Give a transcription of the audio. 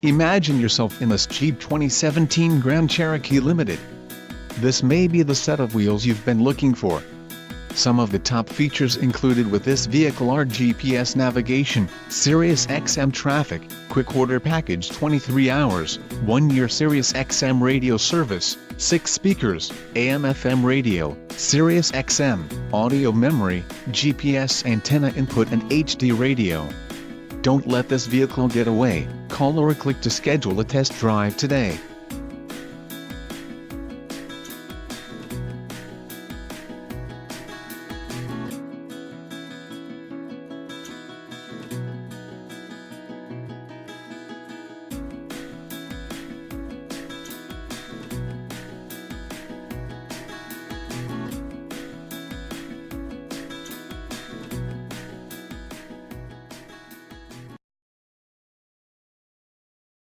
Imagine yourself in this Jeep 2017 Grand Cherokee Limited. This may be the set of wheels you've been looking for. Some of the top features included with this vehicle are GPS navigation, Sirius XM traffic, quick order package 23 hours, 1-year Sirius XM radio service, 6 speakers, AM/FM radio, Sirius XM, audio memory, GPS antenna input and HD radio. Don't let this vehicle get away. Call or click to schedule a test drive today.